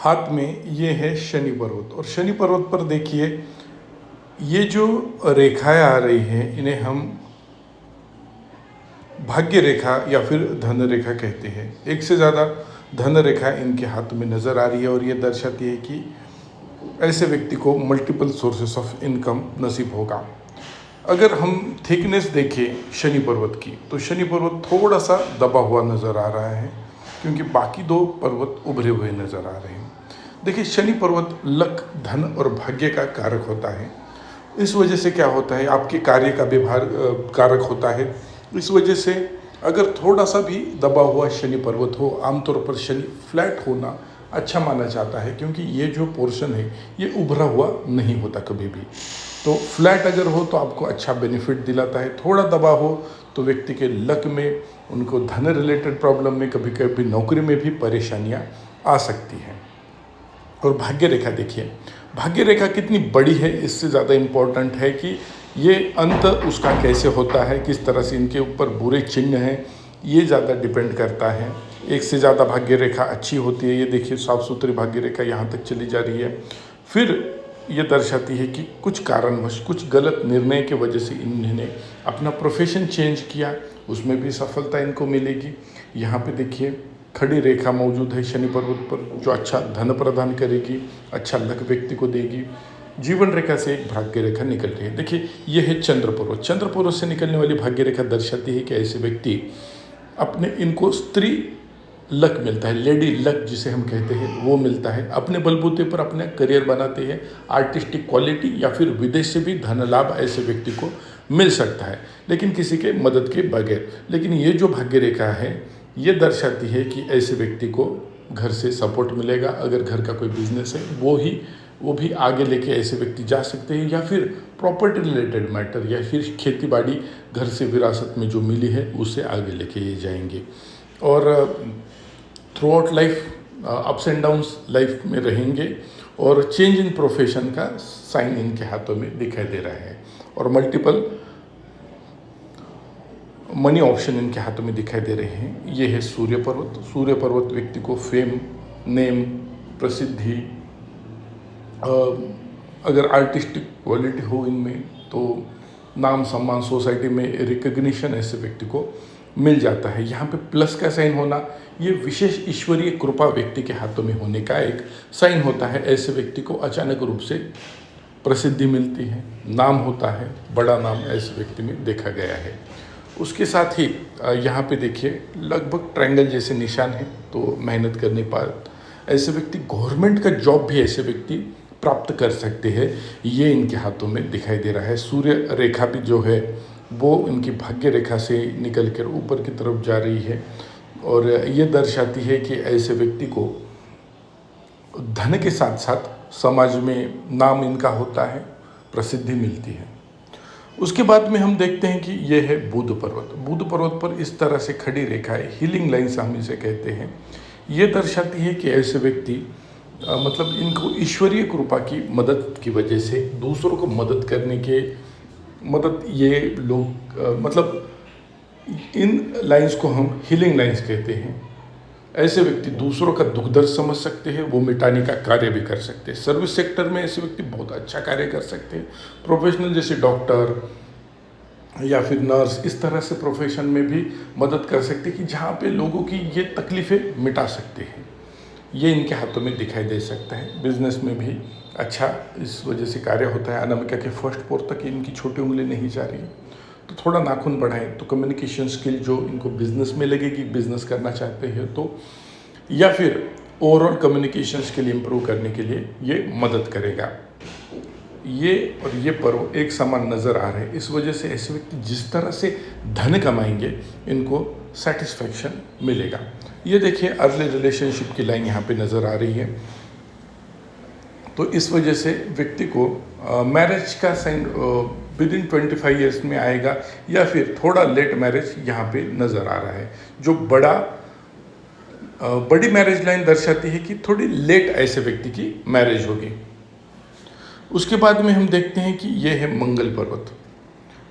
हाथ में ये है शनि पर्वत। और शनि पर्वत पर देखिए ये जो रेखाएं आ रही हैं इन्हें हम भाग्य रेखा या फिर धन रेखा कहते हैं। एक से ज़्यादा धन रेखा इनके हाथ में नज़र आ रही है और ये दर्शाती है कि ऐसे व्यक्ति को मल्टीपल सोर्सेस ऑफ इनकम नसीब होगा। अगर हम थिकनेस देखें शनि पर्वत की तो शनि पर्वत थोड़ा सा दबा हुआ नज़र आ रहा है क्योंकि बाकी दो पर्वत उभरे हुए नज़र आ रहे हैं। देखिए शनि पर्वत लक, धन और भाग्य का कारक होता है। इस वजह से क्या होता है, आपके कार्य का व्यवहार कारक होता है। इस वजह से अगर थोड़ा सा भी दबा हुआ शनि पर्वत हो, आमतौर पर शनि फ्लैट होना अच्छा माना जाता है क्योंकि ये जो पोर्शन है ये उभरा हुआ नहीं होता कभी भी। तो फ्लैट अगर हो तो आपको अच्छा बेनिफिट दिलाता है, थोड़ा दबा हो तो व्यक्ति के लक में, उनको धन रिलेटेड प्रॉब्लम में, कभी कभी नौकरी में भी परेशानियां आ सकती हैं। और भाग्य रेखा देखिए, भाग्य रेखा कितनी बड़ी है, इससे ज़्यादा इम्पोर्टेंट है कि ये अंत उसका कैसे होता है, किस तरह से इनके ऊपर बुरे चिन्ह हैं, ये ज़्यादा डिपेंड करता है। एक से ज़्यादा भाग्य रेखा अच्छी होती है। ये देखिए साफ सुथरी भाग्य रेखा यहाँ तक चली जा रही है। फिर ये दर्शाती है कि कुछ कारणवश, कुछ गलत निर्णय की वजह से इन्होंने अपना प्रोफेशन चेंज किया, उसमें भी सफलता इनको मिलेगी। यहाँ पे देखिए खड़ी रेखा मौजूद है शनि पर्वत पर जो अच्छा धन प्रदान करेगी, अच्छा लक व्यक्ति को देगी। जीवन रेखा से एक भाग्य रेखा निकल रही है। देखिए ये है चंद्र पर्वत। चंद्र पर्वत से निकलने वाली भाग्य रेखा दर्शाती है कि ऐसे व्यक्ति अपने, इनको स्त्री लक मिलता है, लेडी लक जिसे हम कहते हैं वो मिलता है। अपने बलबूते पर अपने करियर बनाते हैं। आर्टिस्टिक क्वालिटी या फिर विदेश से भी धन लाभ ऐसे व्यक्ति को मिल सकता है, लेकिन किसी के मदद के बगैर। लेकिन ये जो भाग्य रेखा है ये दर्शाती है कि ऐसे व्यक्ति को घर से सपोर्ट मिलेगा। अगर घर का कोई बिजनेस है वो भी आगे लेके ऐसे व्यक्ति जा सकते हैं, या फिर प्रॉपर्टी रिलेटेड मैटर या फिर खेती बाड़ी घर से विरासत में जो मिली है उससे आगे लेके ये जाएंगे। और through out life ups and downs life में रहेंगे और चेंज इन प्रोफेशन का साइन इनके हाथों में दिखाई दे रहा है। और मल्टीपल मनी ऑप्शन इनके हाथों में दिखाई दे रहे हैं। ये है सूर्य पर्वत। सूर्य पर्वत व्यक्ति को फेम, नेम, प्रसिद्धि, अगर आर्टिस्टिक क्वालिटी हो इनमें तो नाम सम्मान, सोसाइटी में रिकग्निशन ऐसे व्यक्ति को मिल जाता है। यहाँ पे प्लस का साइन होना ये विशेष ईश्वरीय कृपा व्यक्ति के हाथों में होने का एक साइन होता है। ऐसे व्यक्ति को अचानक रूप से प्रसिद्धि मिलती है, नाम होता है, बड़ा नाम ऐसे व्यक्ति में देखा गया है। उसके साथ ही यहाँ पे देखिए लगभग ट्रायंगल जैसे निशान है, तो मेहनत करने पर ऐसे व्यक्ति गवर्नमेंट का जॉब भी ऐसे व्यक्ति प्राप्त कर सकते हैं, ये इनके हाथों में दिखाई दे रहा है। सूर्य रेखा भी जो है वो इनकी भाग्य रेखा से निकल कर ऊपर की तरफ जा रही है और ये दर्शाती है कि ऐसे व्यक्ति को धन के साथ साथ समाज में नाम इनका होता है, प्रसिद्धि मिलती है। उसके बाद में हम देखते हैं कि यह है बुध पर्वत। बुध पर्वत पर इस तरह से खड़ी रेखा है, हीलिंग लाइन्स हम इसे कहते हैं। ये दर्शाती है कि ऐसे व्यक्ति मतलब इनको ईश्वरीय कृपा की मदद की वजह से दूसरों को मदद करने के ये लोग मतलब इन लाइन्स को हम हीलिंग लाइन्स कहते हैं। ऐसे व्यक्ति दूसरों का दुख दर्द समझ सकते हैं, वो मिटाने का कार्य भी कर सकते हैं। सर्विस सेक्टर में ऐसे व्यक्ति बहुत अच्छा कार्य कर सकते हैं। प्रोफेशनल जैसे डॉक्टर या फिर नर्स, इस तरह से प्रोफेशन में भी मदद कर सकते हैं कि जहाँ पे लोगों की ये तकलीफ़ें मिटा सकते हैं। ये इनके हाथों में दिखाई दे सकता है। बिजनेस में भी अच्छा इस वजह से कार्य होता है। अनामिका के फर्स्ट फ्लोर तक इनकी छोटी उंगली नहीं जा रही, तो थोड़ा नाखून बढ़ाएं तो कम्युनिकेशन स्किल जो इनको बिजनेस में लगेगी, बिजनेस करना चाहते हैं तो, या फिर ओवरऑल कम्युनिकेशन स्किल इम्प्रूव करने के लिए ये मदद करेगा। ये और ये पर्व एक समान नज़र आ रहे हैं। इस वजह से ऐसे व्यक्ति जिस तरह से धन कमाएंगे इनको सेटिस्फैक्शन मिलेगा। ये देखिए अर्ली रिलेशनशिप की लाइन यहाँ पे नज़र आ रही है, तो इस वजह से व्यक्ति को मैरिज का साइन विद इन 25 ईयर्स में आएगा, या फिर थोड़ा लेट मैरिज यहाँ पे नज़र आ रहा है। जो बड़ी मैरिज लाइन दर्शाती है कि थोड़ी लेट ऐसे व्यक्ति की मैरिज होगी। उसके बाद में हम देखते हैं कि ये है मंगल पर्वत।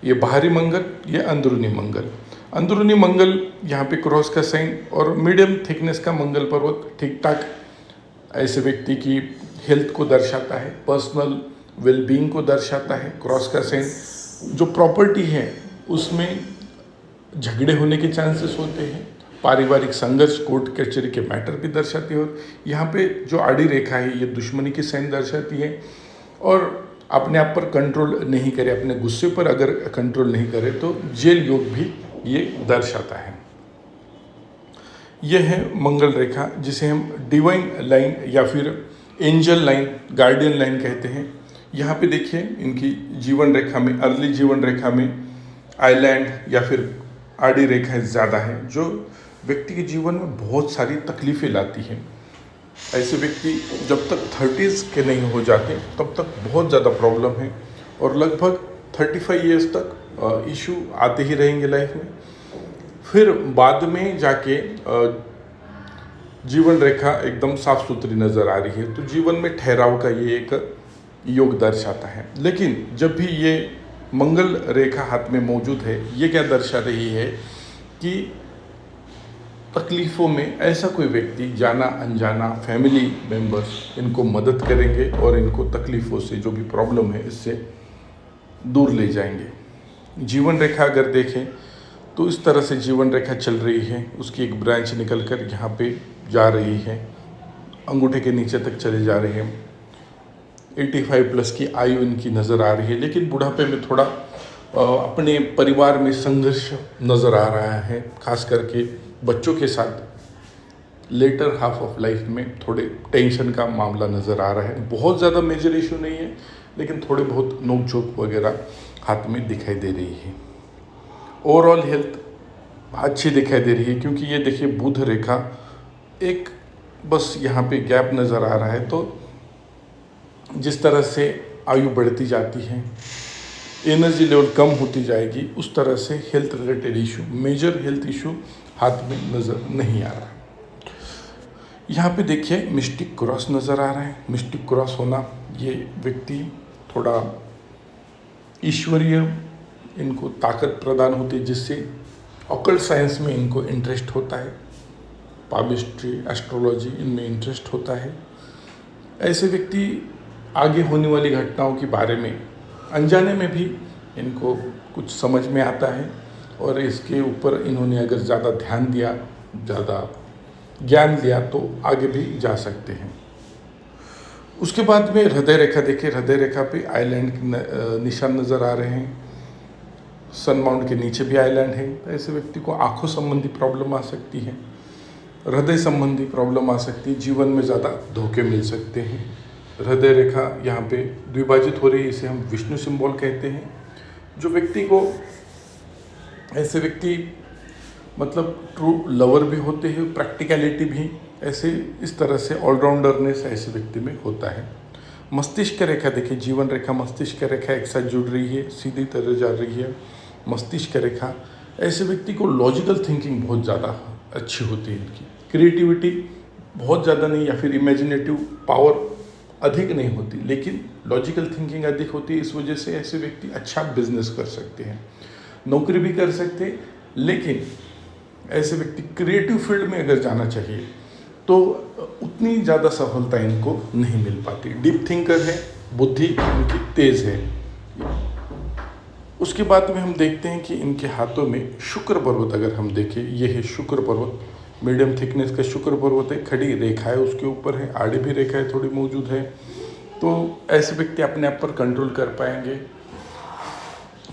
ये बाहरी मंगल, ये अंदरूनी मंगल। अंदरूनी मंगल यहाँ पे क्रॉस का साइन और मीडियम थिकनेस का मंगल पर्वत ठीक ठाक ऐसे व्यक्ति की हेल्थ को दर्शाता है, पर्सनल वेलबींग को दर्शाता है। क्रॉस का साइन जो प्रॉपर्टी है उसमें झगड़े होने के चांसेस होते हैं, पारिवारिक संघर्ष, कोर्ट कचहरी के मैटर भी दर्शाती है। और यहाँ पे जो आड़ी रेखा है ये दुश्मनी की साइन दर्शाती है। और अपने आप पर कंट्रोल नहीं करे, अपने गुस्से पर अगर कंट्रोल नहीं करे तो जेल योग भी ये दर्शाता है। यह है मंगल रेखा, जिसे हम डिवाइन लाइन या फिर एंजल लाइन, गार्डियन लाइन कहते हैं। यहाँ पे देखिए इनकी जीवन रेखा में, अर्ली जीवन रेखा में आइलैंड या फिर आड़ी रेखाएं ज़्यादा हैं, जो व्यक्ति के जीवन में बहुत सारी तकलीफ़ें लाती हैं। ऐसे व्यक्ति जब तक 30s के नहीं हो जाते तब तक बहुत ज़्यादा प्रॉब्लम है और लगभग 35 ईयर्स तक इशू आते ही रहेंगे लाइफ में। फिर बाद में जाके जीवन रेखा एकदम साफ सुथरी नज़र आ रही है, तो जीवन में ठहराव का ये एक योग दर्शाता है। लेकिन जब भी ये मंगल रेखा हाथ में मौजूद है, ये क्या दर्शा रही है कि तकलीफ़ों में ऐसा कोई व्यक्ति, जाना अनजाना फैमिली मेंबर्स इनको मदद करेंगे और इनको तकलीफ़ों से, जो भी प्रॉब्लम है, इससे दूर ले जाएंगे। जीवन रेखा अगर देखें तो इस तरह से जीवन रेखा चल रही है, उसकी एक ब्रांच निकल कर यहाँ पे जा रही है, अंगूठे के नीचे तक चले जा रहे हैं। 85 प्लस की आयु इनकी नज़र आ रही है, लेकिन बुढ़ापे में थोड़ा अपने परिवार में संघर्ष नज़र आ रहा है, खास करके बच्चों के साथ। लेटर हाफ ऑफ लाइफ में थोड़े टेंशन का मामला नज़र आ रहा है। बहुत ज़्यादा मेजर इशू नहीं है, लेकिन थोड़े बहुत नोक झोंक वगैरह हाथ में दिखाई दे रही है। ओवरऑल हेल्थ अच्छी दिखाई दे रही है, क्योंकि ये देखिए बुध रेखा एक बस यहाँ पे गैप नज़र आ रहा है। तो जिस तरह से आयु बढ़ती जाती है, एनर्जी लेवल कम होती जाएगी, उस तरह से health related issue, major health issue हाथ में नज़र नहीं आ रहा। यहाँ पे देखिए मिस्टिक क्रॉस नज़र आ रहा है। मिस्टिक क्रॉस होना, ये व्यक्ति थोड़ा ईश्वरीय, इनको ताकत प्रदान होती है, जिससे ऑकल्ट साइंस में इनको इंटरेस्ट होता है, पामिस्ट्री, एस्ट्रोलॉजी, इनमें इंटरेस्ट होता है। ऐसे व्यक्ति आगे होने वाली घटनाओं के बारे में अनजाने में भी इनको कुछ समझ में आता है, और इसके ऊपर इन्होंने अगर ज़्यादा ध्यान दिया, ज़्यादा ज्ञान लिया, तो आगे भी जा सकते हैं। उसके बाद में हृदय रेखा देखिए, हृदय रेखा पे आइलैंड के निशान नज़र आ रहे हैं। सन माउंट के नीचे भी आइलैंड है। ऐसे व्यक्ति को आँखों संबंधी प्रॉब्लम आ सकती है, हृदय संबंधी प्रॉब्लम आ सकती है, जीवन में ज़्यादा धोखे मिल सकते हैं। हृदय रेखा यहाँ पे द्विभाजित हो रही है, इसे हम विष्णु सिंबल कहते हैं। जो व्यक्ति को, ऐसे व्यक्ति मतलब ट्रू लवर भी होते हैं, प्रैक्टिकलिटी भी ऐसे, इस तरह से ऑलराउंडरनेस ऐसे व्यक्ति में होता है। मस्तिष्क रेखा देखिए, जीवन रेखा, मस्तिष्क रेखा एक साथ जुड़ रही है, सीधी तरह जा रही है। मस्तिष्क रेखा, ऐसे व्यक्ति को लॉजिकल थिंकिंग बहुत ज़्यादा अच्छी होती है, इनकी क्रिएटिविटी बहुत ज़्यादा नहीं, या फिर इमेजिनेटिव पावर अधिक नहीं होती, लेकिन लॉजिकल थिंकिंग अधिक होती है। इस वजह से ऐसे व्यक्ति अच्छा बिजनेस कर सकते हैं, नौकरी भी कर सकते हैं। लेकिन ऐसे व्यक्ति क्रिएटिव फील्ड में अगर जाना चाहिए तो उतनी ज़्यादा सफलता इनको नहीं मिल पाती। डीप थिंकर है, बुद्धि इनकी तेज़ है। उसके बाद में हम देखते हैं कि इनके हाथों में शुक्र पर्वत अगर हम देखें, ये है शुक्र पर्वत, मीडियम थिकनेस का शुक्र पर्वत है, खड़ी रेखा है उसके ऊपर है, आड़ी भी रेखाएं थोड़ी मौजूद है। तो ऐसे व्यक्ति अपने आप पर कंट्रोल कर पाएंगे,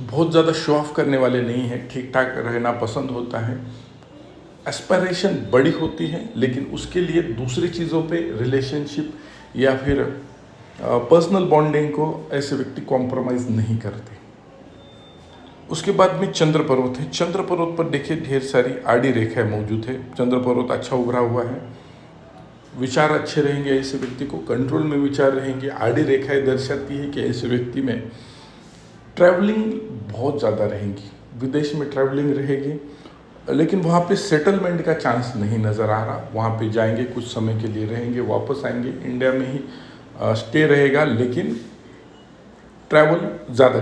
बहुत ज़्यादा शो ऑफ करने वाले नहीं हैं, ठीक ठाक रहना पसंद होता है। एस्पिरेशन बड़ी होती है, लेकिन उसके लिए दूसरी चीज़ों पे, रिलेशनशिप या फिर पर्सनल बॉन्डिंग को ऐसे व्यक्ति कॉम्प्रोमाइज़ नहीं करते। उसके बाद में चंद्र पर्वत है। चंद्र पर्वत पर देखिए ढेर सारी आड़ी रेखाएं मौजूद है। चंद्र पर्वत अच्छा उभरा हुआ है, विचार अच्छे रहेंगे, ऐसे व्यक्ति को कंट्रोल में विचार रहेंगे। आड़ी रेखाएं दर्शाती है कि ऐसे व्यक्ति में ट्रैवलिंग बहुत ज़्यादा रहेंगी, विदेश में ट्रैवलिंग रहेगी, लेकिन वहाँ पे सेटलमेंट का चांस नहीं नज़र आ रहा। वहाँ पे जाएंगे, कुछ समय के लिए रहेंगे, वापस आएंगे, इंडिया में ही स्टे रहेगा, लेकिन ट्रैवल ज़्यादा